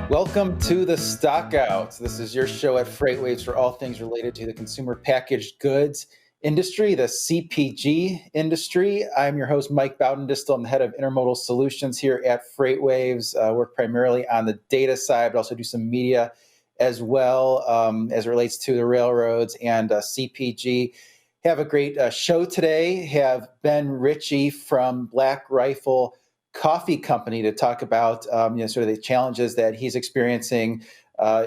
Welcome to the Stockouts. This is your show at FreightWaves for all things related to the consumer packaged goods industry, the CPG industry. I'm your host, Mike Baudendistel. I'm the head of intermodal solutions here at FreightWaves. Work primarily on the data side, but also do some media as well as it relates to the railroads and CPG. Have a great show today. Have Ben Richey from Black Rifle Coffee Company to talk about sort of the challenges that he's experiencing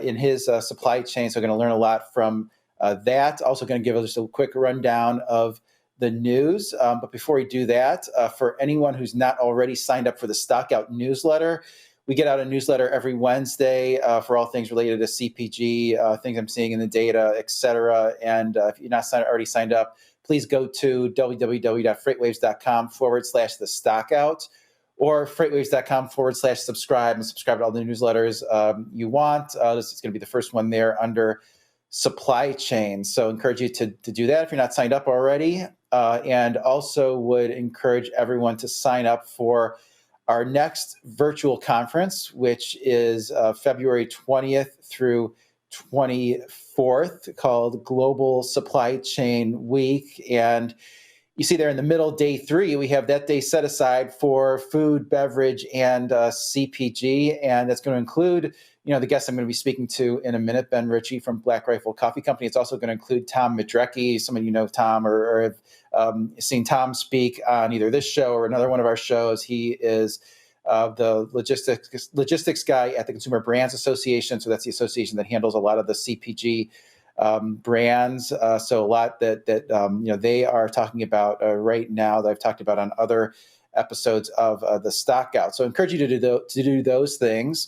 in his supply chain. So we're going to learn a lot from that. Also going to give us a quick rundown of the news. But before we do that, for anyone who's not already signed up for the Stockout newsletter, we get out a newsletter every Wednesday for all things related to CPG, things I'm seeing in the data, et cetera. And if you're not already signed up, please go to www.freightwaves.com/the Stockout. Or freightwaves.com/subscribe and subscribe to all the newsletters you want. This is going to be the first one there under supply chain. So encourage you to do that if you're not signed up already. And also would encourage everyone to sign up for our next virtual conference, which is February 20th through 24th, called Global Supply Chain Week. And you see there in the middle, day 3, we have that day set aside for food, beverage, and CPG. And that's going to include, the guest I'm going to be speaking to in a minute, Ben Richey from Black Rifle Coffee Company. It's also going to include Tom Madrecki. Some of you know Tom or have seen Tom speak on either this show or another one of our shows. He is the logistics guy at the Consumer Brands Association. So that's the association that handles a lot of the CPG brands. So a lot that they are talking about right now that I've talked about on other episodes of the Stockout. So I encourage you to do those things.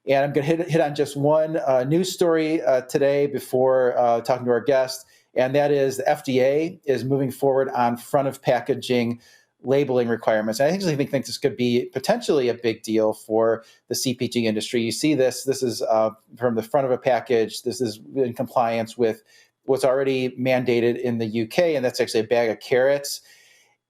And I'm going to hit on just one news story today before talking to our guest, and that is the FDA is moving forward on front of packaging labeling requirements. I actually think this could be potentially a big deal for the CPG industry. You see this is from the front of a package. This is in compliance with what's already mandated in the UK, and that's actually a bag of carrots.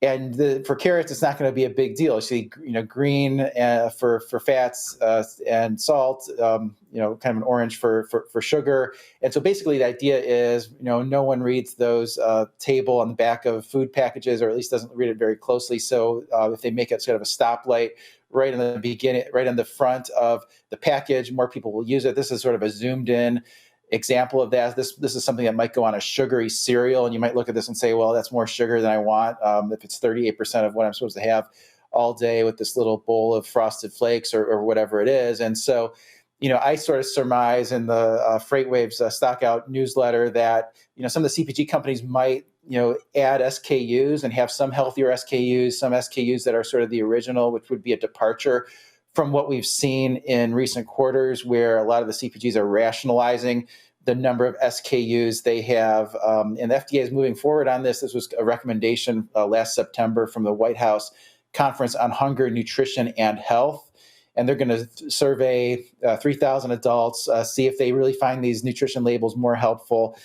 And for carrots, it's not going to be a big deal. You see, green for fats and salt, kind of an orange for sugar. And so basically the idea is, no one reads those table on the back of food packages, or at least doesn't read it very closely. So if they make it sort of a stoplight right in the beginning, right on the front of the package, more people will use it. This is sort of a zoomed in example of that. This is something that might go on a sugary cereal, and you might look at this and say, well, that's more sugar than I want. If it's 38% of what I'm supposed to have all day with this little bowl of Frosted Flakes or whatever it is. And so, I sort of surmise in the FreightWaves Stockout newsletter that, some of the CPG companies might, add SKUs and have some healthier SKUs, some SKUs that are sort of the original, which would be a departure from what we've seen in recent quarters, where a lot of the CPGs are rationalizing the number of SKUs they have. And the FDA is moving forward on this. This was a recommendation last September from the White House Conference on Hunger, Nutrition, and Health. And they're going to survey 3,000 adults, see if they really find these nutrition labels more helpful.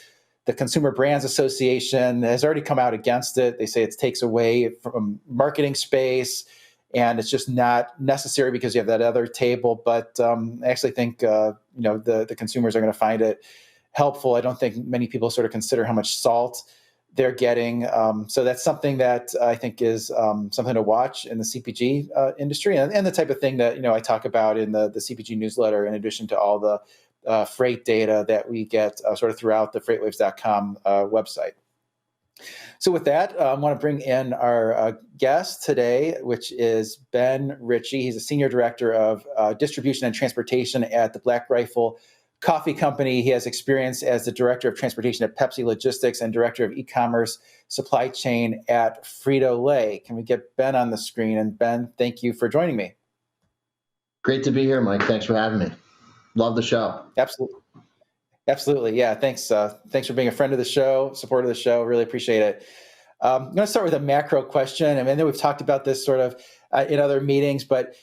The Consumer Brands Association has already come out against it. They say it takes away from marketing space, and it's just not necessary because you have that other table. But I actually think, the consumers are going to find it helpful. I don't think many people sort of consider how much salt they're getting. So that's something that I think is something to watch in the CPG industry, and the type of thing that, I talk about in the CPG newsletter, in addition to all the freight data that we get sort of throughout the freightwaves.com website. So with that, I want to bring in our guest today, which is Ben Richey. He's a senior director of distribution and transportation at the Black Rifle Coffee Company. He has experience as the director of transportation at Pepsi Logistics and director of e-commerce supply chain at Frito-Lay. Can we get Ben on the screen? And Ben, thank you for joining me. Great to be here, Mike. Thanks for having me. Love the show. Absolutely. Yeah. Thanks. Thanks for being a friend of the show, supporter of the show. Really appreciate it. I'm going to start with a macro question. I know we've talked about this sort of in other meetings, but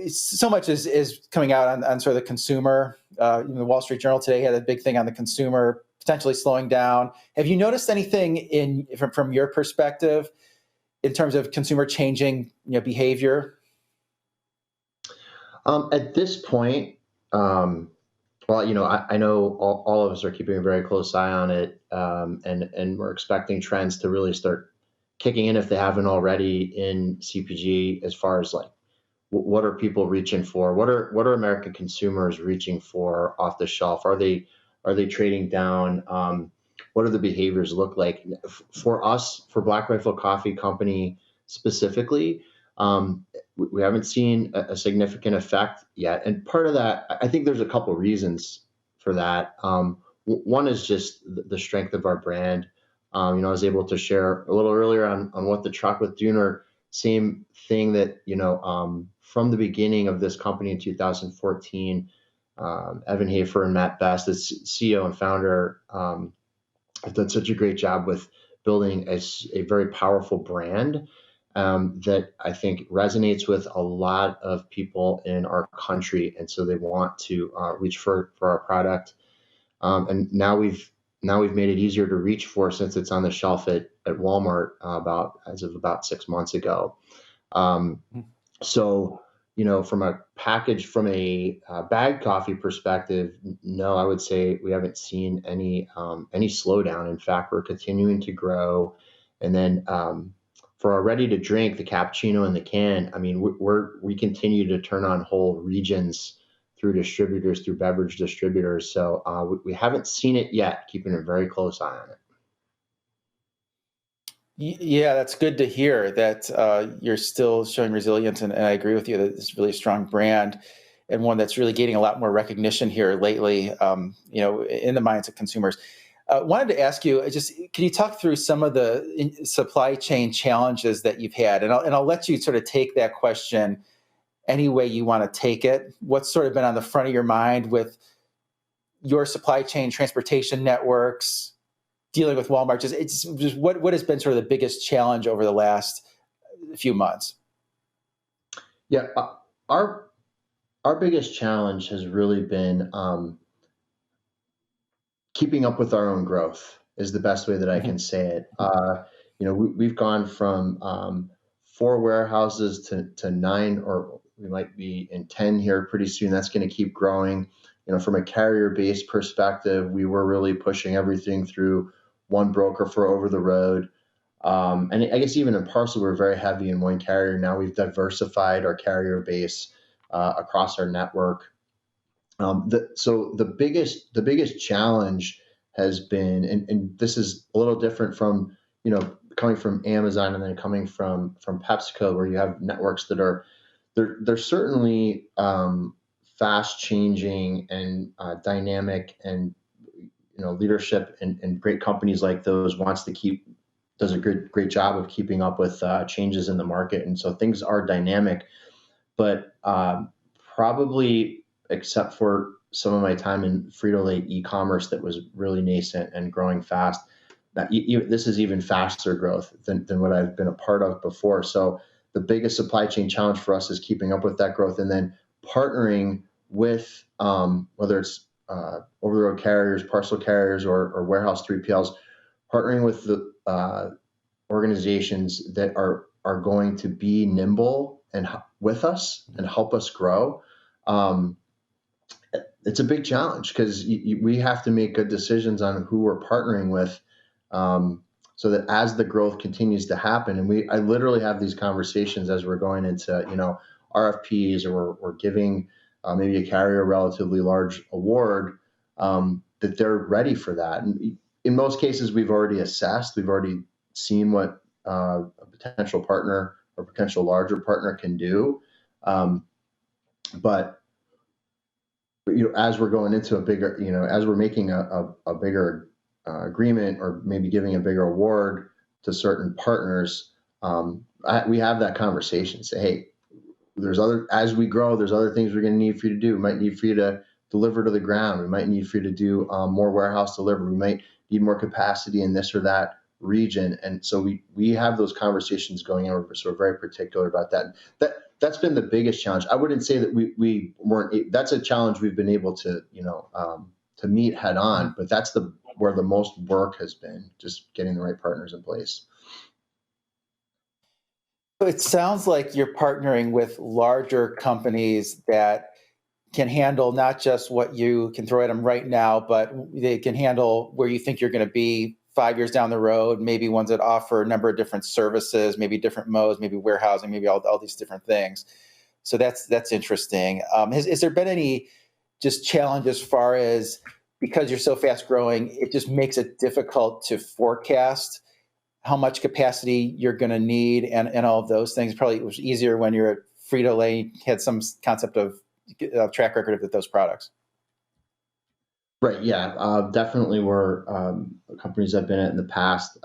so much is coming out on sort of the consumer. The Wall Street Journal today had a big thing on the consumer potentially slowing down. Have you noticed anything from your perspective in terms of consumer changing behavior? At this point, Well, I know all of us are keeping a very close eye on it, and we're expecting trends to really start kicking in if they haven't already in CPG, as far as like what are people reaching for? What are American consumers reaching for off the shelf? Are they trading down? What do the behaviors look like for us, for Black Rifle Coffee Company specifically? We haven't seen a significant effect yet, and part of that, I think, there's a couple reasons for that. One is just the strength of our brand. I was able to share a little earlier on what the truck with Dooner, same thing that, from the beginning of this company in 2014, Evan Hafer and Matt Best, the CEO and founder, have done such a great job with building a very powerful brand, that I think resonates with a lot of people in our country, and so they want to reach for our product. And now we've made it easier to reach for, since it's on the shelf at Walmart, as of about 6 months ago. Um, so, from a bagged coffee perspective, no, I would say we haven't seen any slowdown. In fact, we're continuing to grow. And then, for our ready to drink, the cappuccino in the can, I mean, we continue to turn on whole regions through distributors, through beverage distributors. So we haven't seen it yet. Keeping a very close eye on it. Yeah, that's good to hear that you're still showing resilience, and I agree with you that it's a really strong brand and one that's really gaining a lot more recognition here lately, in the minds of consumers. Wanted to ask you, can you talk through some of the supply chain challenges that you've had? And I'll let you sort of take that question any way you want to take it. What's sort of been on the front of your mind with your supply chain, transportation networks, dealing with Walmart? Just what has been sort of the biggest challenge over the last few months? Yeah, our biggest challenge has really been, keeping up with our own growth, is the best way that I can Mhm. say it. We've gone from 4 warehouses to 9, or we might be in 10 here pretty soon. That's going to keep growing. From a carrier based perspective, we were really pushing everything through one broker for over the road. And I guess even in parcel, we're very heavy in one carrier. Now we've diversified our carrier base across our network. So the biggest challenge has been, and this is a little different from, coming from Amazon and then coming from PepsiCo, where you have networks that are, they're certainly fast changing and dynamic, and leadership and great companies like those does a great job of keeping up with changes in the market, and so things are dynamic. But probably, except for some of my time in Frito-Lay e-commerce that was really nascent and growing fast, this is even faster growth than what I've been a part of before. So the biggest supply chain challenge for us is keeping up with that growth, and then partnering with, whether it's over-the-road carriers, parcel carriers, or warehouse 3PLs, partnering with the organizations that are going to be nimble and with us and help us grow. Um, it's a big challenge, because we have to make good decisions on who we're partnering with, so that as the growth continues to happen, and I literally have these conversations as we're going into RFPs, or we're giving maybe a carrier a relatively large award, that they're ready for that. And in most cases, we've already assessed, we've already seen what a potential partner or potential larger partner can do. But as we're going into a bigger, as we're making a bigger agreement, or maybe giving a bigger award to certain partners, we have that conversation. Say, hey, as we grow, there's other things we're going to need for you to do. We might need for you to deliver to the ground. We might need for you to do more warehouse delivery. We might need more capacity in this or that region. And so we have those conversations going on. So we're very particular about that. That's been the biggest challenge. I wouldn't say that we weren't. That's a challenge we've been able to to meet head on. But that's where the most work has been, just getting the right partners in place. So it sounds like you're partnering with larger companies that can handle not just what you can throw at them right now, but they can handle where you think you're going to be 5 years down the road, maybe ones that offer a number of different services, maybe different modes, maybe warehousing, maybe all these different things. So that's interesting. Has there been any just challenge as far as, because you're so fast growing, it just makes it difficult to forecast how much capacity you're going to need and all of those things? Probably it was easier when you're at Frito-Lay, had some concept of track record of those products. Right. Yeah. Definitely were companies I've been at in the past.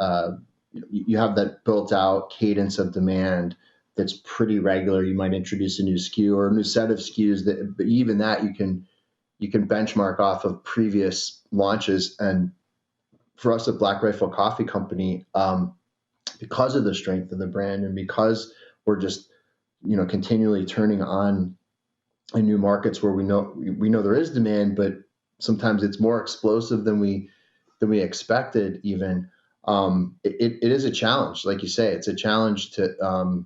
You have that built out cadence of demand that's pretty regular. You might introduce a new SKU or a new set of SKUs but even that you can benchmark off of previous launches. And for us at Black Rifle Coffee Company, because of the strength of the brand and because we're just, continually turning on in new markets where we know there is demand, but sometimes it's more explosive than we expected even. It is a challenge. Like you say, it's a challenge to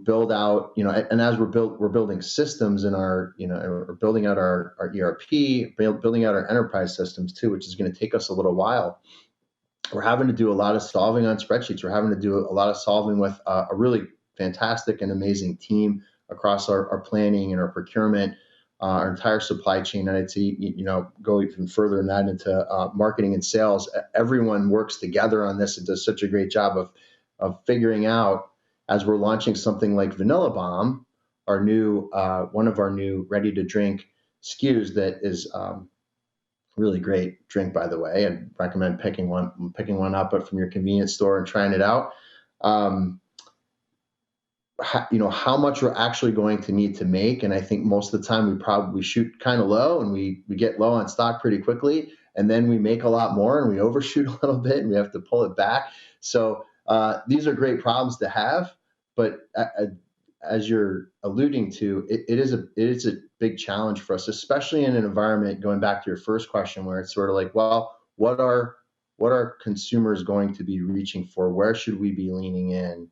build out, and as we're building systems in our, we're building out our ERP, building out our enterprise systems too, which is going to take us a little while. We're having to do a lot of solving on spreadsheets. We're having to do a lot of solving with a really fantastic and amazing team across our planning and our procurement, our entire supply chain. And I'd say, go even further than that into marketing and sales. Everyone works together on this and does such a great job of figuring out, as we're launching something like Vanilla Bomb, our new one of our new ready to drink SKUs that is really great drink, by the way. I'd recommend picking one up from your convenience store and trying it out. How much we're actually going to need to make. And I think most of the time we shoot kind of low and we get low on stock pretty quickly. And then we make a lot more and we overshoot a little bit and we have to pull it back. So these are great problems to have, but as you're alluding to, it is a big challenge for us, especially in an environment, going back to your first question, where it's sort of like, well, what are consumers going to be reaching for? Where should we be leaning in?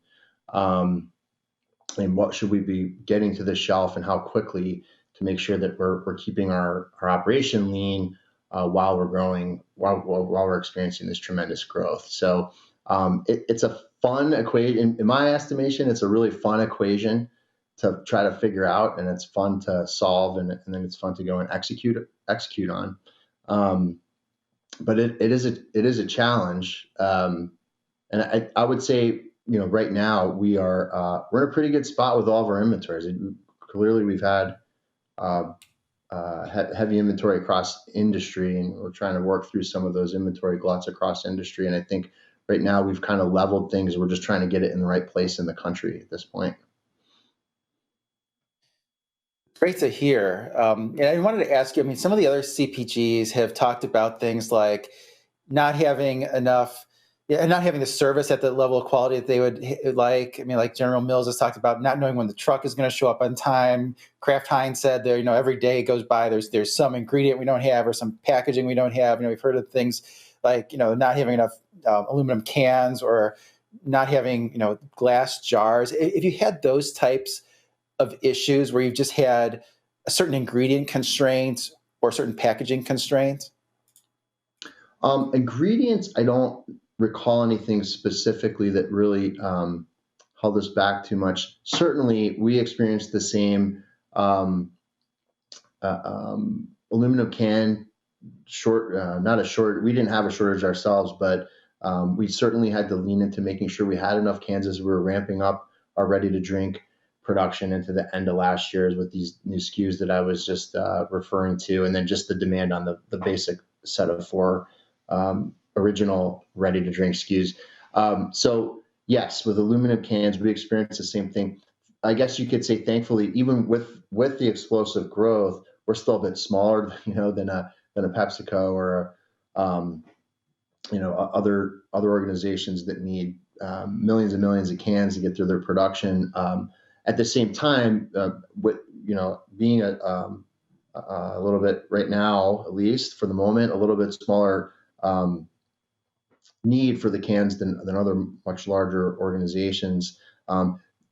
And what should we be getting to the shelf, and how quickly, to make sure that we're keeping our operation lean while we're growing, while we're experiencing this tremendous growth. So it's a fun equation. In my estimation, it's a really fun equation to try to figure out, and it's fun to solve, and then it's fun to go and execute on. But it is a challenge, and I would say, right now we're in a pretty good spot with all of our inventories. Clearly, we've had heavy inventory across industry, and we're trying to work through some of those inventory gluts across industry. And I think right now we've kind of leveled things. We're just trying to get it in the right place in the country at this point. Great to hear. And I wanted to ask you, some of the other CPGs have talked about things like not having enough, and not having the service at the level of quality that they would like. Like General Mills has talked about not knowing when the truck is going to show up on time. Kraft Heinz said there, every day goes by, there's some ingredient we don't have or some packaging we don't have. We've heard of things like, not having enough aluminum cans, or not having, glass jars. If you had those types of issues where you've just had a certain ingredient constraints or certain packaging constraints? Ingredients, I don't recall anything specifically that really held us back too much. Certainly, we experienced the same aluminum can we didn't have a shortage ourselves, but we certainly had to lean into making sure we had enough cans as we were ramping up our ready to drink production into the end of last year with these new SKUs that I was just referring to, and then just the demand on the basic set of 4 original ready to drink SKUs. So yes, with aluminum cans, we experienced the same thing. I guess you could say, thankfully, even with the explosive growth, we're still a bit smaller, than a PepsiCo or other organizations that need millions and millions of cans to get through their production. At the same time, with being a little bit right now, at least for the moment, a little bit smaller need for the cans than other much larger organizations.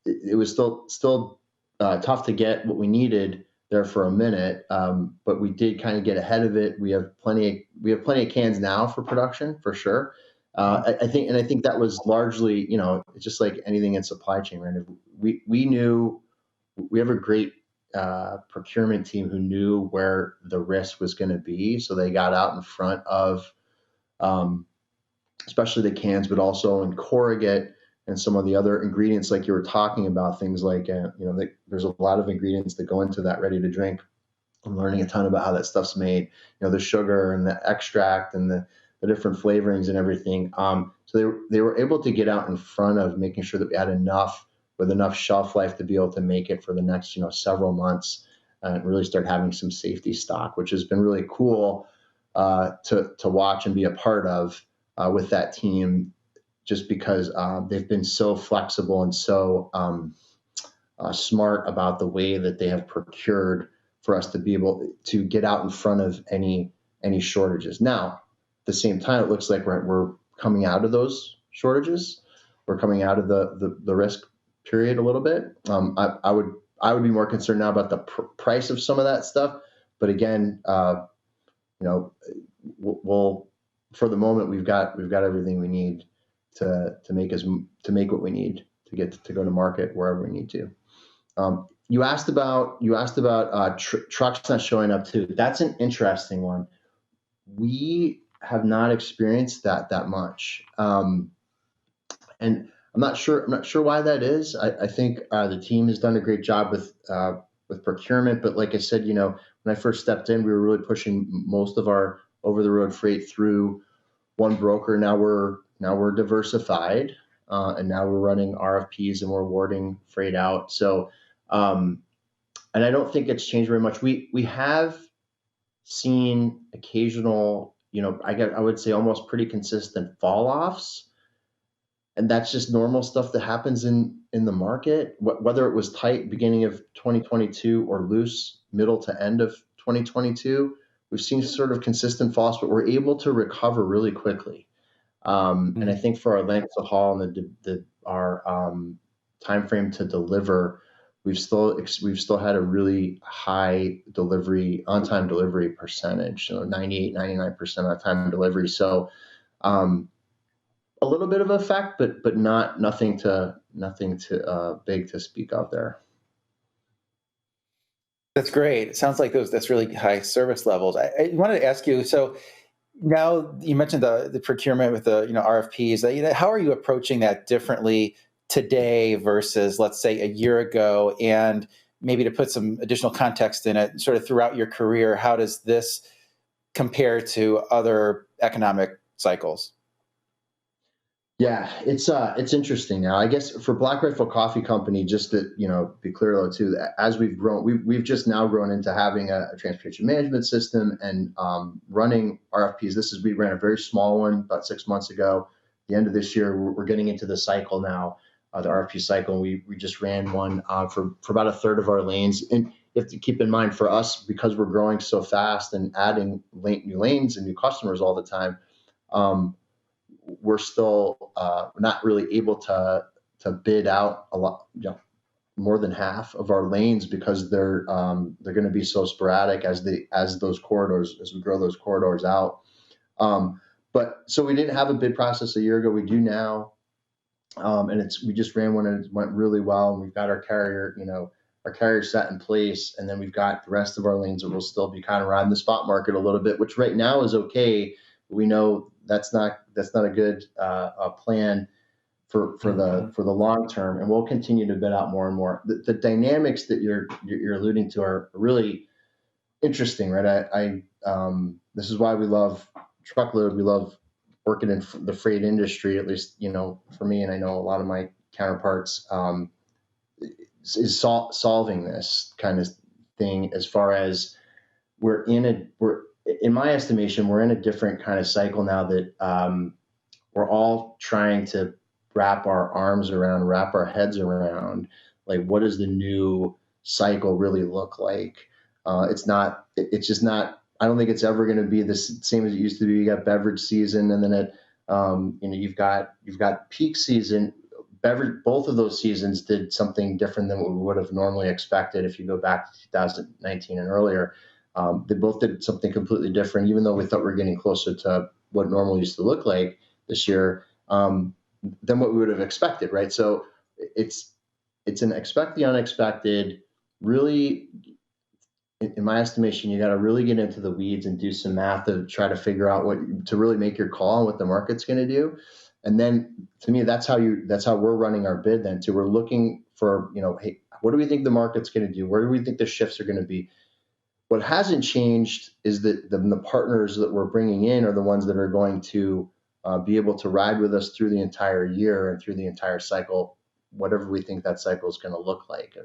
It was still tough to get what we needed there for a minute, but we did kind of get ahead of it. We have plenty of cans now for production for sure. I think that was largely, it's just like anything in supply chain, right? We knew we have a great procurement team who knew where the risk was going to be, so they got out in front of, um, especially the cans, but also in corrugate and some of the other ingredients, like you were talking about, things like there's a lot of ingredients that go into that ready to drink. I'm learning a ton about how that stuff's made, the sugar and the extract and the different flavorings and everything. So they were able to get out in front of making sure that we had enough with enough shelf life to be able to make it for the next, several months, and really start having some safety stock, which has been really cool to watch and be a part of with that team, just because they've been so flexible and so smart about the way that they have procured for us to be able to get out in front of any shortages. Now, at the same time, it looks like we're coming out of those shortages. We're coming out of the risk period a little bit. I would be more concerned now about the price of some of that stuff. But again, we'll for the moment we've got everything we need to make what we need to get to go to market wherever we need to. You asked about trucks not showing up too. That's an interesting one. We have not experienced that much, and I'm not sure why that is. I think the team has done a great job with procurement, but like I said, when I first stepped in, we were really pushing most of our over the road freight through one broker. Now we're diversified, and now we're running RFPs and we're awarding freight out. So, and I don't think it's changed very much. We have seen occasional, I would say almost pretty consistent fall offs, and that's just normal stuff that happens in the market. Whether it was tight beginning of 2022 or loose middle to end of 2022, we've seen sort of consistent falls, but we're able to recover really quickly. And I think for our length of haul and our time frame to deliver, we've still had a really high on time delivery percentage, 98, 99% on time delivery. So a little bit of effect, but nothing big to speak of there. That's great. It sounds like that's really high service levels. I wanted to ask you, so now you mentioned the procurement with the RFPs. How are you approaching that differently today versus, let's say, a year ago? And maybe to put some additional context in it, sort of throughout your career, how does this compare to other economic cycles? Yeah, it's interesting now. I guess for Black Rifle Coffee Company, just to be clear though too, as we've grown, we've just now grown into having a transportation management system and running RFPs. We ran a very small one about 6 months ago. The end of this year, we're getting into the cycle now, the RFP cycle. And we just ran one for about a third of our lanes. And you have to keep in mind, for us, because we're growing so fast and adding new lanes and new customers all the time. We're still not really able to bid out a lot, more than half of our lanes, because they're going to be so sporadic as we grow those corridors out. But so we didn't have a bid process a year ago. We do now, and we just ran one and it went really well. And we've got our carrier set in place, and then we've got the rest of our lanes that will still be kind of riding the spot market a little bit, which right now is okay. We know that's not a good plan for the long term, and we'll continue to bid out more and more. The dynamics that you're alluding to are really interesting, right? This is why we love truckload. We love working in the freight industry, at least for me, and I know a lot of my counterparts, is solving this kind of thing. As far as in my estimation, we're in a different kind of cycle now that we're all trying to wrap our heads around, like, what does the new cycle really look like? It's just not, I don't think it's ever going to be the same as it used to be. You got beverage season, and then you've got peak season, beverage, both of those seasons did something different than what we would have normally expected if you go back to 2019 and earlier. They both did something completely different, even though we thought we were getting closer to what normal used to look like this year, than what we would have expected, right? So it's an expect the unexpected. Really, in my estimation, you got to really get into the weeds and do some math to try to figure out what to really make your call on what the market's going to do. And then, to me, that's how we're running our bid. Then, too, we're looking for, hey, what do we think the market's going to do? Where do we think the shifts are going to be? What hasn't changed is that the partners that we're bringing in are the ones that are going to be able to ride with us through the entire year and through the entire cycle, whatever we think that cycle is going to look like.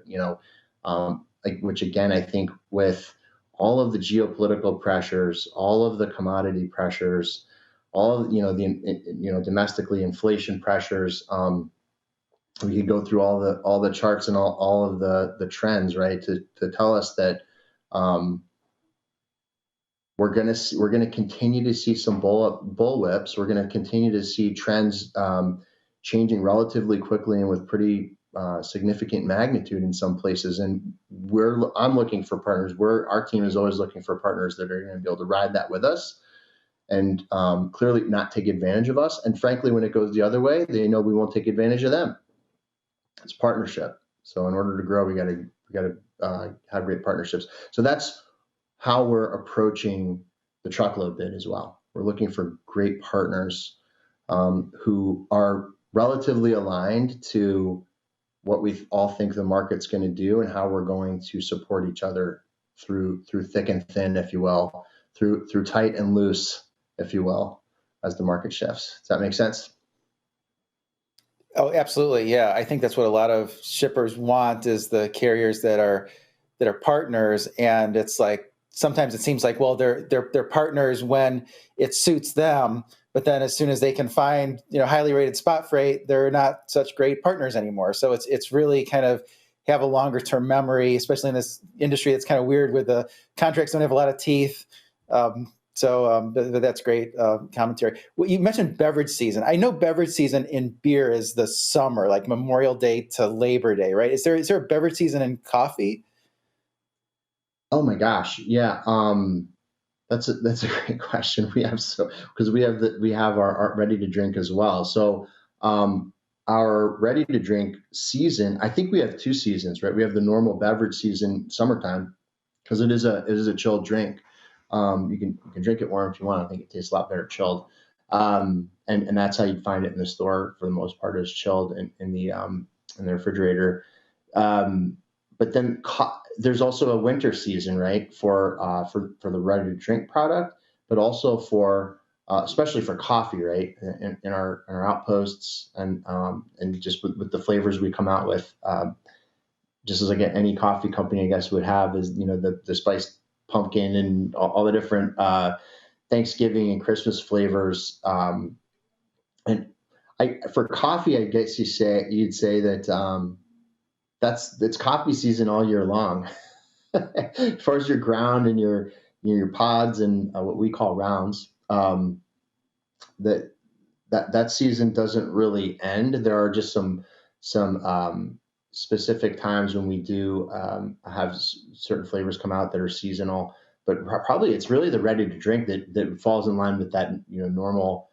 Which again, I think with all of the geopolitical pressures, all of the commodity pressures, all of, the domestically inflation pressures. We could go through all the charts and all of the trends, right, to tell us that we're gonna continue to see some bullwhips. We're gonna continue to see trends changing relatively quickly and with pretty significant magnitude in some places. And I'm looking for partners. Our team is always looking for partners that are going to be able to ride that with us and clearly not take advantage of us. And frankly, when it goes the other way, they know we won't take advantage of them. It's partnership. So in order to grow, we got to have great partnerships. So that's how we're approaching the truckload bid as well. We're looking for great partners who are relatively aligned to what we all think the market's going to do and how we're going to support each other through thick and thin, if you will, through tight and loose, if you will, as the market shifts. Does that make sense? Oh, absolutely. Yeah. I think that's what a lot of shippers want is the carriers that are partners. And it's like, sometimes it seems like, well, they're partners when it suits them, but then as soon as they can find, highly rated spot freight, they're not such great partners anymore. So it's really kind of have a longer term memory, especially in this industry that's kind of weird with the contracts don't have a lot of teeth. But that's great commentary. Well, you mentioned beverage season. I know beverage season in beer is the summer, like Memorial Day to Labor Day, right? Is there a beverage season in coffee? Oh my gosh, yeah. That's a great question. We have because we have our ready to drink as well. So our ready to drink season, I think we have two seasons, right? We have the normal beverage season, summertime, because it is a chilled drink. You can drink it warm if you want. I think it tastes a lot better chilled. And that's how you'd find it in the store for the most part, is chilled in the refrigerator. But then there's also a winter season, right, for the ready to drink product, but also for especially for coffee, right, in our outposts and just with the flavors we come out with, just as like any coffee company, I guess, would have, is the spiced pumpkin and all the different Thanksgiving and Christmas flavors. And for coffee, I guess you'd say that. It's coffee season all year long. As far as your ground and your pods and what we call rounds, that season doesn't really end. There are just some specific times when we do have certain flavors come out that are seasonal. But probably it's really the ready to drink that falls in line with that normal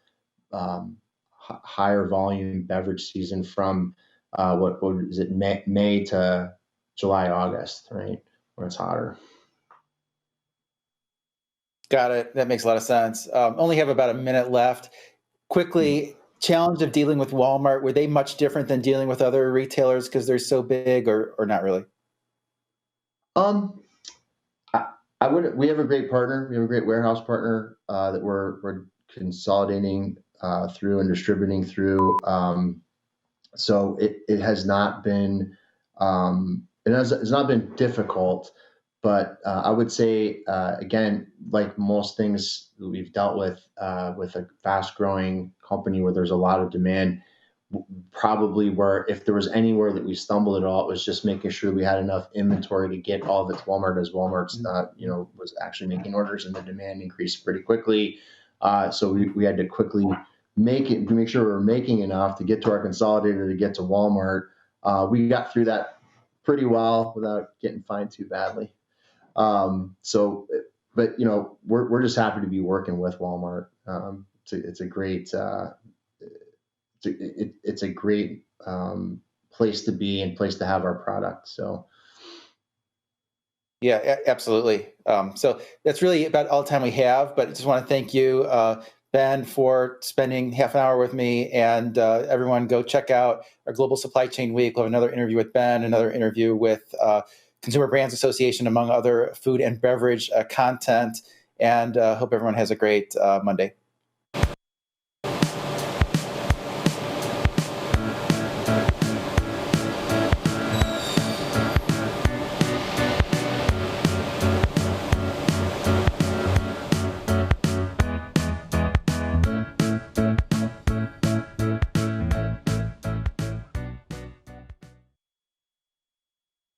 higher volume beverage season from what is it, May to July, August, right, when it's hotter. Got it. That makes a lot of sense. Only have about a minute left. Quickly, challenge of dealing with Walmart. Were they much different than dealing with other retailers because they're so big, or not really? We have a great partner. We have a great warehouse partner that we're consolidating through and distributing through. So it has not been it's not been difficult, but I would say again, like most things that we've dealt with a fast growing company where there's a lot of demand, probably where if there was anywhere that we stumbled at all, it was just making sure we had enough inventory to get all of it to Walmart, as Walmart's was actually making orders and the demand increased pretty quickly. So we had to quickly make sure we're making enough to get to our consolidator, to get to Walmart. We got through that pretty well without getting fined too badly. But we're just happy to be working with Walmart. It's a great it's a great place to be and place to have our product. So. Yeah, absolutely. So that's really about all the time we have, but I just want to thank you, Ben, for spending half an hour with me, and everyone go check out our Global Supply Chain Week. We'll have another interview with Ben, another interview with Consumer Brands Association, among other food and beverage content, and hope everyone has a great Monday.